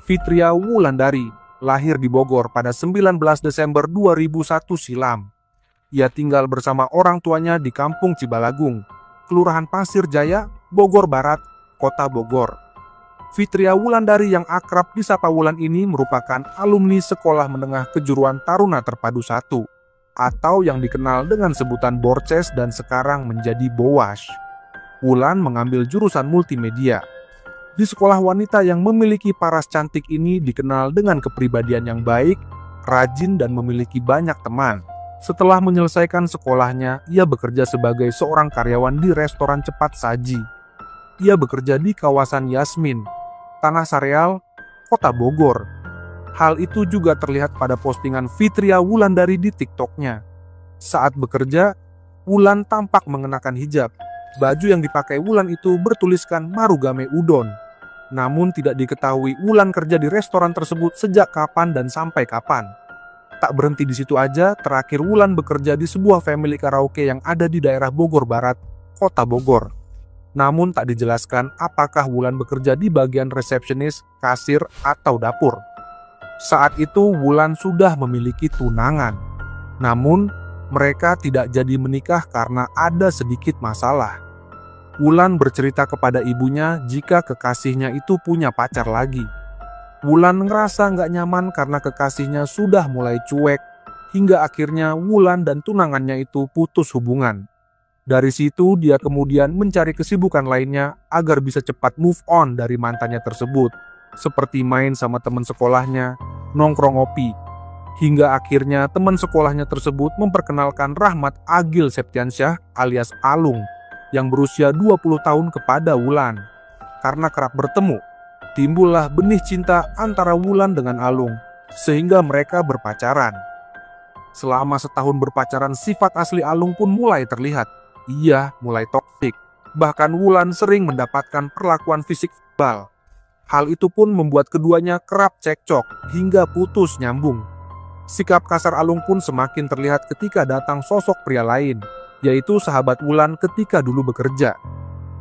Fitria Wulandari lahir di Bogor pada 19 Desember 2001 silam. Ia tinggal bersama orang tuanya di Kampung Cibalagung, Kelurahan Pasir Jaya, Bogor Barat, Kota Bogor. Fitria Wulandari yang akrab disapa Wulan ini merupakan alumni Sekolah Menengah Kejuruan Taruna Terpadu 1 atau yang dikenal dengan sebutan Borces dan sekarang menjadi Bowas. Wulan mengambil jurusan multimedia. Di sekolah wanita yang memiliki paras cantik ini dikenal dengan kepribadian yang baik, rajin dan memiliki banyak teman. Setelah menyelesaikan sekolahnya, ia bekerja sebagai seorang karyawan di restoran cepat saji. Ia bekerja di kawasan Yasmin, Tanah Sareal, Kota Bogor. Hal itu juga terlihat pada postingan Fitria Wulandari di TikTok-nya. Saat bekerja, Wulan tampak mengenakan hijab. Baju yang dipakai Wulan itu bertuliskan Marugame Udon. Namun tidak diketahui Wulan kerja di restoran tersebut sejak kapan dan sampai kapan. Tak berhenti di situ aja, terakhir Wulan bekerja di sebuah family karaoke yang ada di daerah Bogor Barat, Kota Bogor. Namun tak dijelaskan apakah Wulan bekerja di bagian resepsionis, kasir, atau dapur. Saat itu Wulan sudah memiliki tunangan. Namun mereka tidak jadi menikah karena ada sedikit masalah. Wulan bercerita kepada ibunya jika kekasihnya itu punya pacar lagi. Wulan ngerasa nggak nyaman karena kekasihnya sudah mulai cuek, hingga akhirnya Wulan dan tunangannya itu putus hubungan. Dari situ dia kemudian mencari kesibukan lainnya agar bisa cepat move on dari mantannya tersebut, seperti main sama teman sekolahnya, nongkrong ngopi. Hingga akhirnya teman sekolahnya tersebut memperkenalkan Rahmat Agil Septiansyah alias Alung yang berusia 20 tahun kepada Wulan. Karena kerap bertemu, timbullah benih cinta antara Wulan dengan Alung, sehingga mereka berpacaran. Selama setahun berpacaran, sifat asli Alung pun mulai terlihat. Ia mulai toksik. Bahkan Wulan sering mendapatkan perlakuan fisik verbal. Hal itu pun membuat keduanya kerap cekcok hingga putus nyambung. Sikap kasar Alung pun semakin terlihat ketika datang sosok pria lain, yaitu sahabat Wulan ketika dulu bekerja.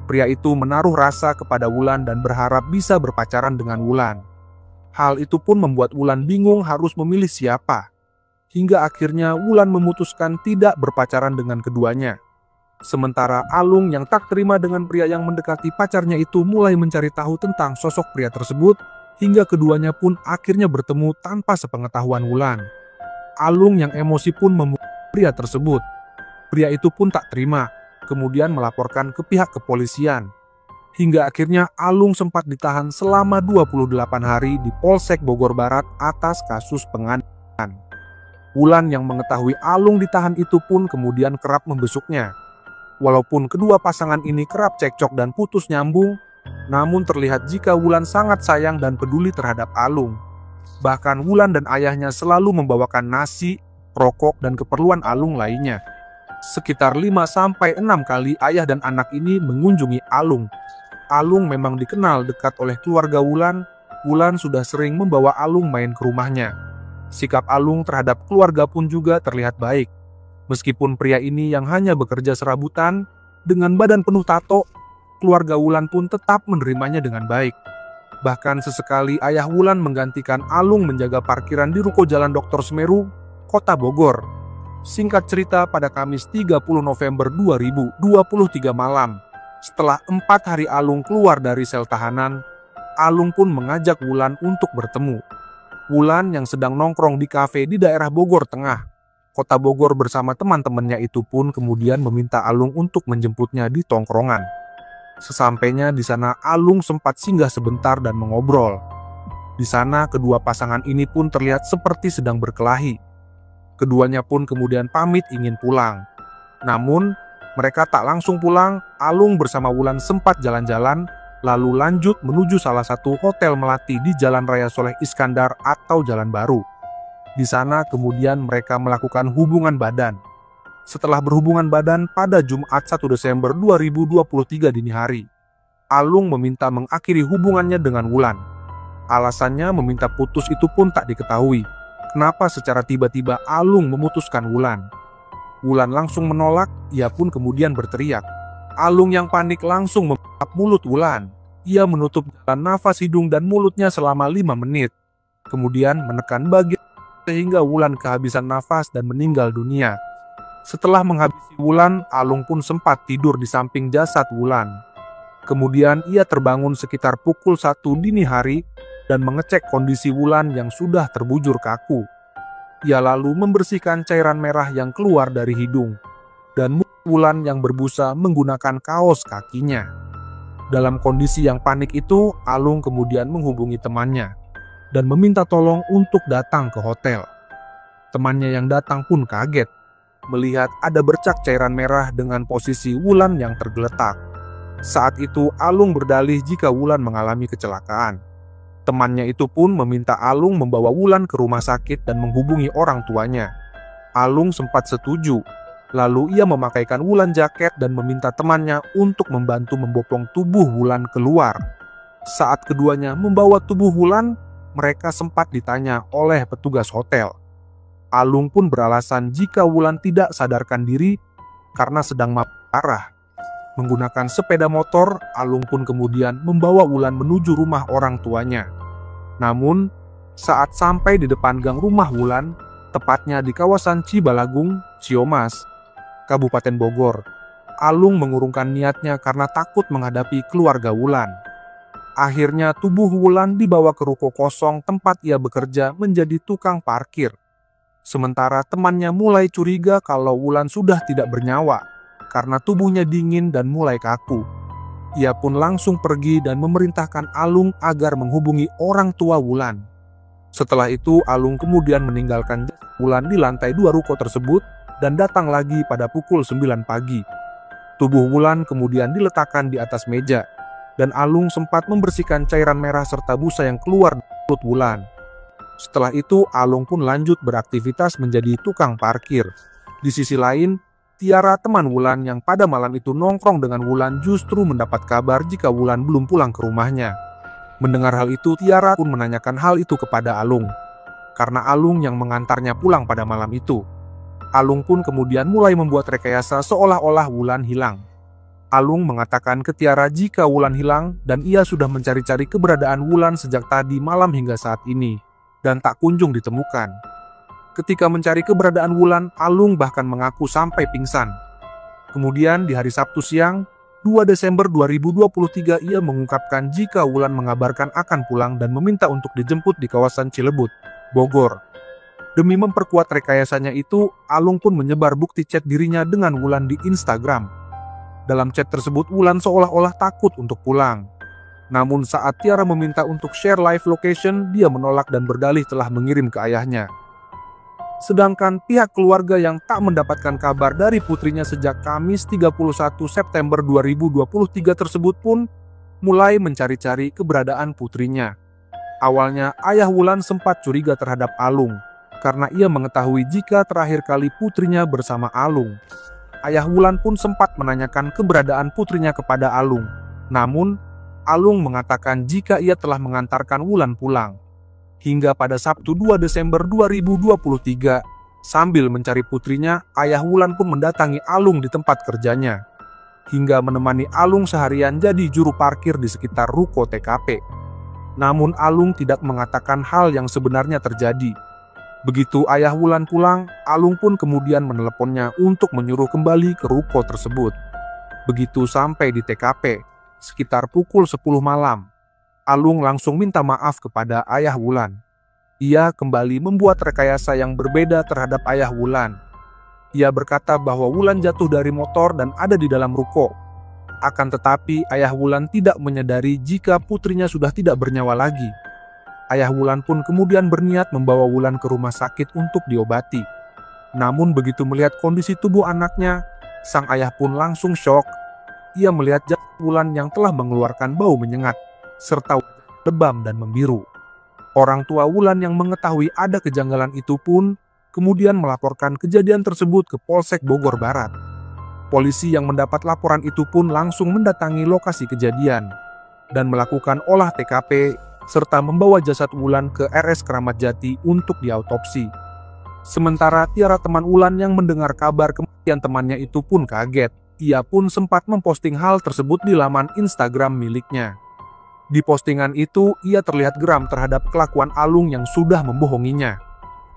Pria itu menaruh rasa kepada Wulan dan berharap bisa berpacaran dengan Wulan. Hal itu pun membuat Wulan bingung harus memilih siapa. Hingga akhirnya Wulan memutuskan tidak berpacaran dengan keduanya. Sementara Alung yang tak terima dengan pria yang mendekati pacarnya itu mulai mencari tahu tentang sosok pria tersebut, hingga keduanya pun akhirnya bertemu tanpa sepengetahuan Wulan. Alung yang emosi pun memukul pria tersebut. Pria itu pun tak terima, kemudian melaporkan ke pihak kepolisian. Hingga akhirnya Alung sempat ditahan selama 28 hari di Polsek Bogor Barat atas kasus penganiayaan. Wulan yang mengetahui Alung ditahan itu pun kemudian kerap membesuknya. Walaupun kedua pasangan ini kerap cekcok dan putus nyambung, namun terlihat jika Wulan sangat sayang dan peduli terhadap Alung. Bahkan Wulan dan ayahnya selalu membawakan nasi, rokok, dan keperluan Alung lainnya. Sekitar 5-6 kali ayah dan anak ini mengunjungi Alung. Alung memang dikenal dekat oleh keluarga Wulan. Wulan sudah sering membawa Alung main ke rumahnya. Sikap Alung terhadap keluarga pun juga terlihat baik. Meskipun pria ini yang hanya bekerja serabutan, dengan badan penuh tato, keluarga Wulan pun tetap menerimanya dengan baik. Bahkan sesekali ayah Wulan menggantikan Alung menjaga parkiran di ruko Jalan Dr. Semeru, Kota Bogor. Singkat cerita, pada Kamis 30 November 2023 malam, setelah 4 hari Alung keluar dari sel tahanan, Alung pun mengajak Wulan untuk bertemu. Wulan yang sedang nongkrong di kafe di daerah Bogor Tengah, Kota Bogor bersama teman-temannya itu pun kemudian meminta Alung untuk menjemputnya di tongkrongan. Sesampainya di sana, Alung sempat singgah sebentar dan mengobrol. Di sana, kedua pasangan ini pun terlihat seperti sedang berkelahi. Keduanya pun kemudian pamit ingin pulang. Namun, mereka tak langsung pulang. Alung bersama Wulan sempat jalan-jalan, lalu lanjut menuju salah satu hotel melati di Jalan Raya Soleh Iskandar atau Jalan Baru. Di sana kemudian mereka melakukan hubungan badan. Setelah berhubungan badan pada Jumat 1 Desember 2023 dini hari, Alung meminta mengakhiri hubungannya dengan Wulan. Alasannya meminta putus itu pun tak diketahui. Kenapa secara tiba-tiba Alung memutuskan Wulan? Wulan langsung menolak, ia pun kemudian berteriak. Alung yang panik langsung membuka mulut Wulan. Ia menutup jalan nafas hidung dan mulutnya selama 5 menit. Kemudian menekan bagian sehingga Wulan kehabisan nafas dan meninggal dunia. Setelah menghabisi Wulan, Alung pun sempat tidur di samping jasad Wulan. Kemudian ia terbangun sekitar pukul 1 dini hari dan mengecek kondisi Wulan yang sudah terbujur kaku. Ia lalu membersihkan cairan merah yang keluar dari hidung dan mulut Wulan yang berbusa menggunakan kaos kakinya. Dalam kondisi yang panik itu, Alung kemudian menghubungi temannya dan meminta tolong untuk datang ke hotel. Temannya yang datang pun kaget melihat ada bercak cairan merah dengan posisi Wulan yang tergeletak. Saat itu Alung berdalih jika Wulan mengalami kecelakaan. Temannya itu pun meminta Alung membawa Wulan ke rumah sakit dan menghubungi orang tuanya. Alung sempat setuju. Lalu ia memakaikan Wulan jaket dan meminta temannya untuk membantu membopong tubuh Wulan keluar. Saat keduanya membawa tubuh Wulan, mereka sempat ditanya oleh petugas hotel. Alung pun beralasan jika Wulan tidak sadarkan diri karena sedang mabuk parah. Menggunakan sepeda motor, Alung pun kemudian membawa Wulan menuju rumah orang tuanya. Namun, saat sampai di depan gang rumah Wulan, tepatnya di kawasan Cibalagung, Ciomas, Kabupaten Bogor, Alung mengurungkan niatnya karena takut menghadapi keluarga Wulan. Akhirnya tubuh Wulan dibawa ke ruko kosong tempat ia bekerja menjadi tukang parkir. Sementara temannya mulai curiga kalau Wulan sudah tidak bernyawa karena tubuhnya dingin dan mulai kaku. Ia pun langsung pergi dan memerintahkan Alung agar menghubungi orang tua Wulan. Setelah itu, Alung kemudian meninggalkan Wulan di lantai 2 ruko tersebut dan datang lagi pada pukul 9 pagi. Tubuh Wulan kemudian diletakkan di atas meja, dan Alung sempat membersihkan cairan merah serta busa yang keluar dari mulut Wulan. Setelah itu, Alung pun lanjut beraktivitas menjadi tukang parkir. Di sisi lain, Tiara, teman Wulan yang pada malam itu nongkrong dengan Wulan, justru mendapat kabar jika Wulan belum pulang ke rumahnya. Mendengar hal itu, Tiara pun menanyakan hal itu kepada Alung, karena Alung yang mengantarnya pulang pada malam itu. Alung pun kemudian mulai membuat rekayasa seolah-olah Wulan hilang. Alung mengatakan ke Tiara jika Wulan hilang dan ia sudah mencari-cari keberadaan Wulan sejak tadi malam hingga saat ini, dan tak kunjung ditemukan. Ketika mencari keberadaan Wulan, Alung bahkan mengaku sampai pingsan. Kemudian di hari Sabtu siang, 2 Desember 2023, ia mengungkapkan jika Wulan mengabarkan akan pulang dan meminta untuk dijemput di kawasan Cilebut, Bogor. Demi memperkuat rekayasanya itu, Alung pun menyebar bukti chat dirinya dengan Wulan di Instagram. Dalam chat tersebut, Wulan seolah-olah takut untuk pulang. Namun saat Tiara meminta untuk share live location, dia menolak dan berdalih telah mengirim ke ayahnya. Sedangkan pihak keluarga yang tak mendapatkan kabar dari putrinya sejak Kamis 31 September 2023 tersebut pun mulai mencari-cari keberadaan putrinya. Awalnya ayah Wulan sempat curiga terhadap Alung karena ia mengetahui jika terakhir kali putrinya bersama Alung. Ayah Wulan pun sempat menanyakan keberadaan putrinya kepada Alung. Namun, Alung mengatakan jika ia telah mengantarkan Wulan pulang. Hingga pada Sabtu 2 Desember 2023, sambil mencari putrinya, ayah Wulan pun mendatangi Alung di tempat kerjanya. Hingga menemani Alung seharian jadi juru parkir di sekitar ruko TKP. Namun Alung tidak mengatakan hal yang sebenarnya terjadi. Begitu ayah Wulan pulang, Alung pun kemudian meneleponnya untuk menyuruh kembali ke ruko tersebut. Begitu sampai di TKP, sekitar pukul 10 malam, Alung langsung minta maaf kepada ayah Wulan. Ia kembali membuat rekayasa yang berbeda terhadap ayah Wulan. Ia berkata bahwa Wulan jatuh dari motor dan ada di dalam ruko. Akan tetapi ayah Wulan tidak menyadari jika putrinya sudah tidak bernyawa lagi. Ayah Wulan pun kemudian berniat membawa Wulan ke rumah sakit untuk diobati. Namun begitu melihat kondisi tubuh anaknya, sang ayah pun langsung syok. Ia melihat jasad Wulan yang telah mengeluarkan bau menyengat, serta lebam dan membiru. Orang tua Wulan yang mengetahui ada kejanggalan itu pun kemudian melaporkan kejadian tersebut ke Polsek Bogor Barat. Polisi yang mendapat laporan itu pun langsung mendatangi lokasi kejadian dan melakukan olah TKP serta membawa jasad Wulan ke RS Keramat Jati untuk diautopsi. Sementara Tiara, teman Wulan yang mendengar kabar kematian temannya itu pun kaget. Ia pun sempat memposting hal tersebut di laman Instagram miliknya. Di postingan itu, ia terlihat geram terhadap kelakuan Alung yang sudah membohonginya.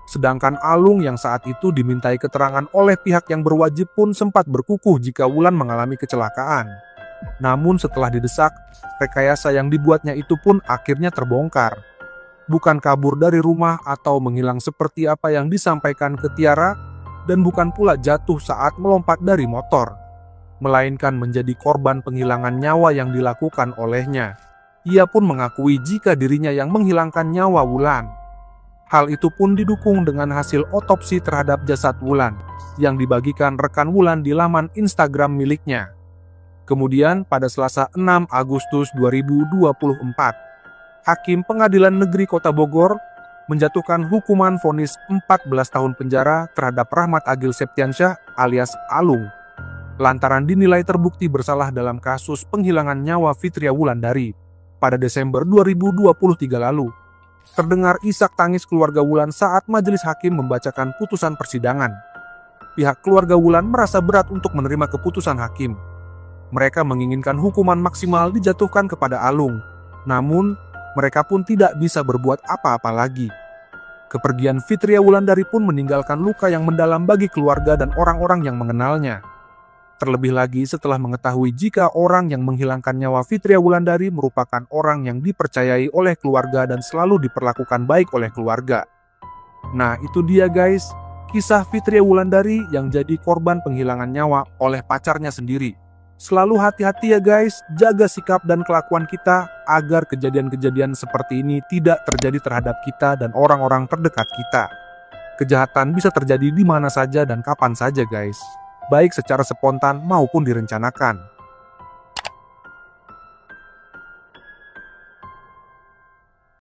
Sedangkan Alung yang saat itu dimintai keterangan oleh pihak yang berwajib pun sempat berkukuh jika Wulan mengalami kecelakaan. Namun setelah didesak, rekayasa yang dibuatnya itu pun akhirnya terbongkar. Bukan kabur dari rumah atau menghilang seperti apa yang disampaikan ke Tiara, dan bukan pula jatuh saat melompat dari motor, melainkan menjadi korban penghilangan nyawa yang dilakukan olehnya. Ia pun mengakui jika dirinya yang menghilangkan nyawa Wulan. Hal itu pun didukung dengan hasil otopsi terhadap jasad Wulan yang dibagikan rekan Wulan di laman Instagram miliknya. Kemudian pada Selasa 6 Agustus 2024, Hakim Pengadilan Negeri Kota Bogor menjatuhkan hukuman vonis 14 tahun penjara terhadap Rahmat Agil Septiansyah alias Alung, lantaran dinilai terbukti bersalah dalam kasus penghilangan nyawa Fitria Wulandari pada Desember 2023 lalu. Terdengar isak tangis keluarga Wulan saat majelis hakim membacakan putusan persidangan. Pihak keluarga Wulan merasa berat untuk menerima keputusan hakim. Mereka menginginkan hukuman maksimal dijatuhkan kepada Alung, namun mereka pun tidak bisa berbuat apa-apa lagi. Kepergian Fitria Wulandari pun meninggalkan luka yang mendalam bagi keluarga dan orang-orang yang mengenalnya. Terlebih lagi setelah mengetahui jika orang yang menghilangkan nyawa Fitria Wulandari merupakan orang yang dipercayai oleh keluarga dan selalu diperlakukan baik oleh keluarga. Nah itu dia guys, kisah Fitria Wulandari yang jadi korban penghilangan nyawa oleh pacarnya sendiri. Selalu hati-hati ya guys, jaga sikap dan kelakuan kita agar kejadian-kejadian seperti ini tidak terjadi terhadap kita dan orang-orang terdekat kita. Kejahatan bisa terjadi di mana saja dan kapan saja guys, baik secara spontan maupun direncanakan.